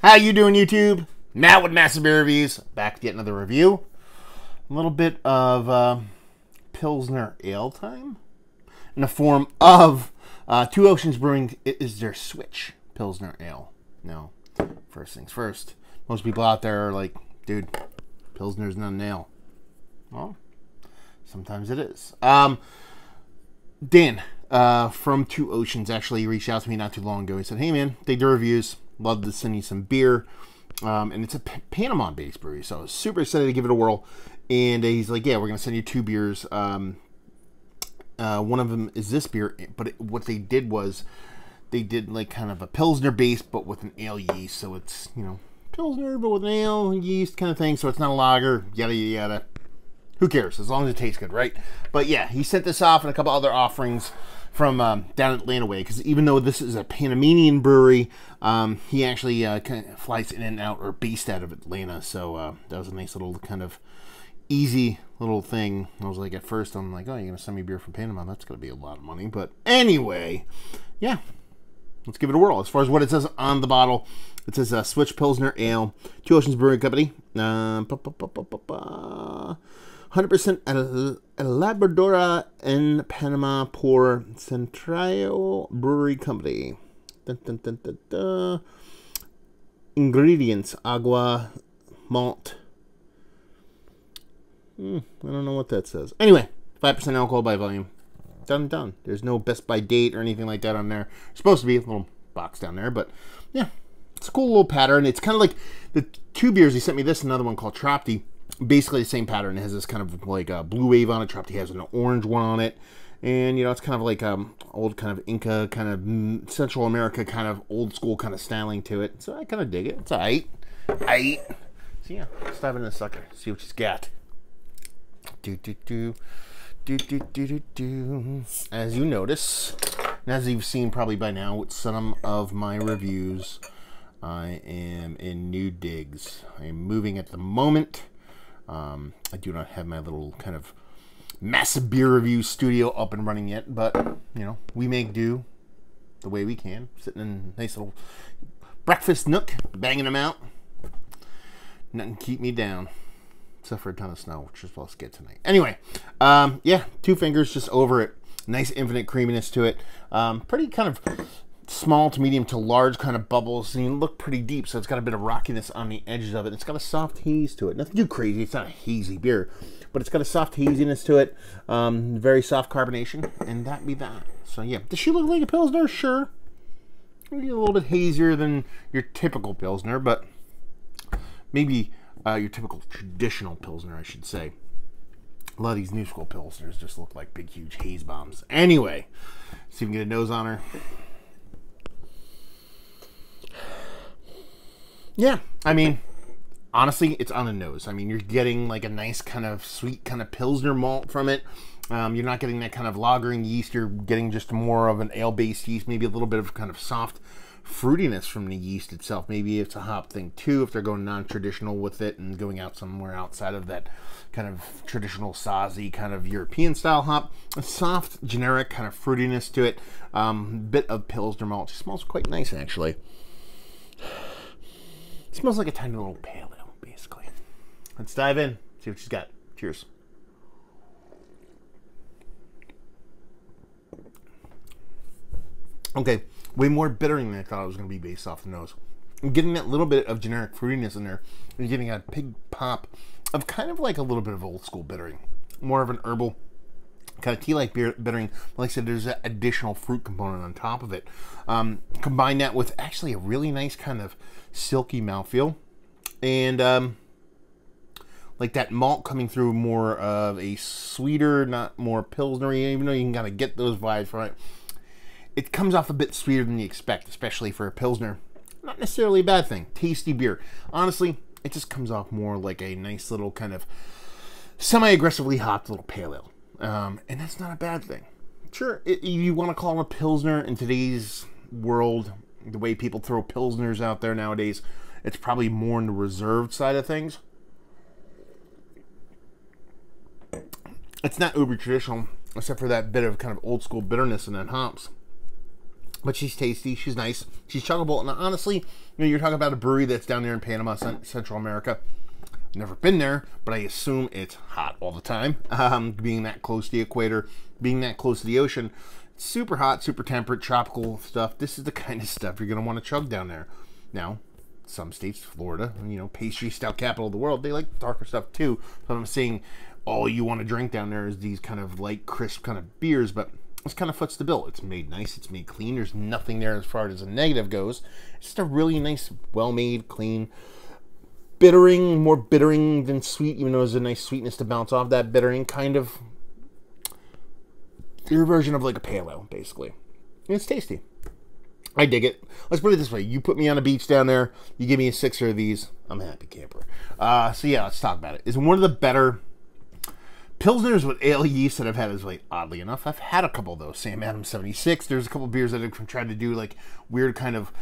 How you doing, YouTube? Matt with Massive Beer Reviews, back to get another review. A little bit of Pilsner Ale time in the form of Two Oceans Brewing. It is their Switch Pilsner Ale. Now, first things first, most people out there are like, dude, Pilsner's not an ale. Well, sometimes it is. Dan from Two Oceans actually reached out to me not too long ago. He said, hey man, they do reviews. Love to send you some beer. And it's a Panama-based brewery, so I was super excited to give it a whirl. And he's like, yeah, we're going to send you 2 beers. One of them is this beer, but what they did was they did like kind of a Pilsner base, but with an ale yeast. So it's, you know, Pilsner, but with an ale yeast kind of thing. So it's not a lager, yada, yada, yada. Who cares? As long as it tastes good, right? But yeah, he sent this off and a couple other offerings from down Atlanta way, because even though this is a Panamanian brewery, he actually kind of flies in and out, or based out of Atlanta. So that was a nice little kind of easy little thing. I was like, at first, I'm like, oh, you're going to send me beer from Panama? That's going to be a lot of money. But anyway, yeah, let's give it a whirl. As far as what it says on the bottle, it says Switch Pilsner Ale, Two Oceans Brewing Company. 100% Elaboradora in Panama por Central Brewery Company. Dun, dun, dun, dun, dun. Ingredients: agua, malt. I don't know what that says. Anyway, 5% alcohol by volume. Done. There's no best by date or anything like that on there. It's supposed to be a little box down there, but yeah, it's a cool little pattern. It's kind of like the 2 beers he sent me. This another one called Tropty. Basically the same pattern. It has this kind of like a blue wave on it. Tropty has an orange one on it, and you know, it's kind of like old kind of Inca, kind of Central America kind of old school kind of styling to it. So I kind of dig it. It's alright. So yeah, let's dive into the sucker. See what she's got. As you notice, and as you've seen probably by now with some of my reviews, I am in new digs. I am moving at the moment. I do not have my little kind of massive beer review studio up and running yet, but, you know, we make do the way we can. Sitting in a nice little breakfast nook, banging them out. Nothing keep me down, except for a ton of snow, which is supposed to get tonight. Anyway, yeah, 2 fingers just over it. Nice infinite creaminess to it. Pretty kind of small to medium to large kind of bubbles, and you look pretty deep, so it's got a bit of rockiness on the edges of it. It's got a soft haze to it. Nothing too crazy. It's not a hazy beer, but it's got a soft haziness to it. Very soft carbonation, and that be that. So yeah, does she look like a Pilsner? Sure. Maybe a little bit hazier than your typical Pilsner, but maybe your typical traditional Pilsner, I should say. A lot of these new school Pilsners just look like big, huge haze bombs. Anyway, see if we can get a nose on her. Yeah, I mean, honestly, it's on the nose. I mean, you're getting like a nice kind of sweet kind of Pilsner malt from it. You're not getting that kind of lagering yeast. You're getting just more of an ale-based yeast, maybe a little bit of kind of soft fruitiness from the yeast itself. Maybe it's a hop thing too, if they're going non-traditional with it and going out somewhere outside of that kind of traditional Sazi kind of European style hop. A soft, generic kind of fruitiness to it. Bit of Pilsner malt. It smells quite nice, actually. It smells like a tiny little pale ale, basically. Let's dive in, see what she's got. Cheers. Okay, way more bittering than I thought it was going to be based off the nose. I'm getting that little bit of generic fruitiness in there. You're getting a big pop of kind of like a little bit of old school bittering. More of an herbal, kind of tea-like bittering. Like I said, there's that additional fruit component on top of it. Combine that with actually a really nice kind of silky mouthfeel, and like that malt coming through more of a sweeter, not more Pilsnery, even though you can kind of get those vibes from it. It comes off a bit sweeter than you expect, especially for a Pilsner. Not necessarily a bad thing. Tasty beer. Honestly, it just comes off more like a nice little kind of semi-aggressively hopped little pale ale. And that's not a bad thing. Sure, you want to call it a Pilsner in today's world, the way people throw Pilsners out there nowadays, it's probably more on the reserved side of things. It's not uber traditional, except for that bit of kind of old school bitterness and then hops. But she's tasty. She's nice. She's chuggable. And honestly, you know, you're talking about a brewery that's down there in Panama, Central America. Never been there, but I assume it's hot all the time. Being that close to the equator, being that close to the ocean, super hot, super temperate, tropical stuff. This is the kind of stuff you're going to want to chug down there. Now, some states, Florida, you know, pastry stout capital of the world, they like darker stuff too. So I'm saying all you want to drink down there is these kind of light, crisp kind of beers, but this kind of foots the bill. It's made nice. It's made clean. There's nothing there as far as a negative goes. It's just a really nice, well-made, clean, bittering, more bittering than sweet, even though there's a nice sweetness to bounce off that bittering, kind of your version of like a pale ale, basically. And it's tasty. I dig it. Let's put it this way. You put me on a beach down there, you give me a 6 of these, I'm a happy camper. So yeah, let's talk about it. It's one of the better Pilsners with ale yeast that I've had is like, oddly enough, I've had a couple of those. Sam Adams 76. There's a couple of beers that I've tried to do like weird kind of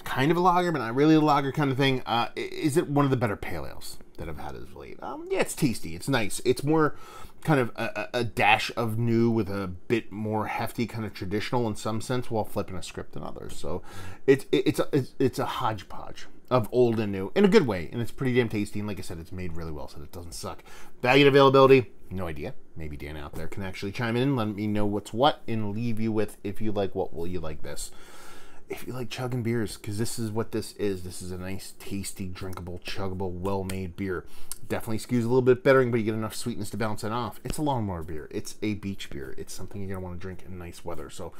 a lager, but not really a lager kind of thing. Is it one of the better pale ales that I've had as of late? Yeah, it's tasty. It's nice. It's more kind of a dash of new with a bit more hefty, kind of traditional in some sense, while flipping a script in others. So it's a hodgepodge of old and new in a good way, and it's pretty damn tasty. And like I said, it's made really well, so it doesn't suck. Value and availability, no idea. Maybe Dan out there can actually chime in and let me know what's what, and leave you with, if you like what, will you like this? If you like chugging beers, because this is what this is. This is a nice, tasty, drinkable, chuggable, well-made beer. Definitely skews a little bit bettering, but you get enough sweetness to balance it off. It's a lawnmower beer. It's a beach beer. It's something you're going to want to drink in nice weather. So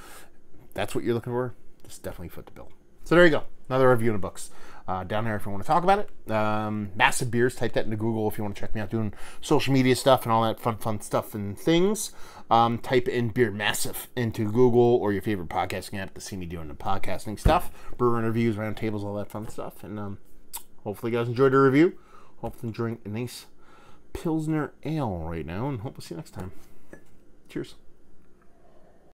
that's what you're looking for. This definitely fit the bill. So there you go. Another review in the books. Down there if you want to talk about it. Massive Beers. Type that into Google if you want to check me out doing social media stuff and all that fun stuff and things. Type in Beer Massive into Google or your favorite podcasting app to see me doing the podcasting stuff. Brewer interviews, round tables, all that fun stuff. And hopefully you guys enjoyed the review. Hopefully enjoying a nice Pilsner ale right now. And hope we'll see you next time. Cheers.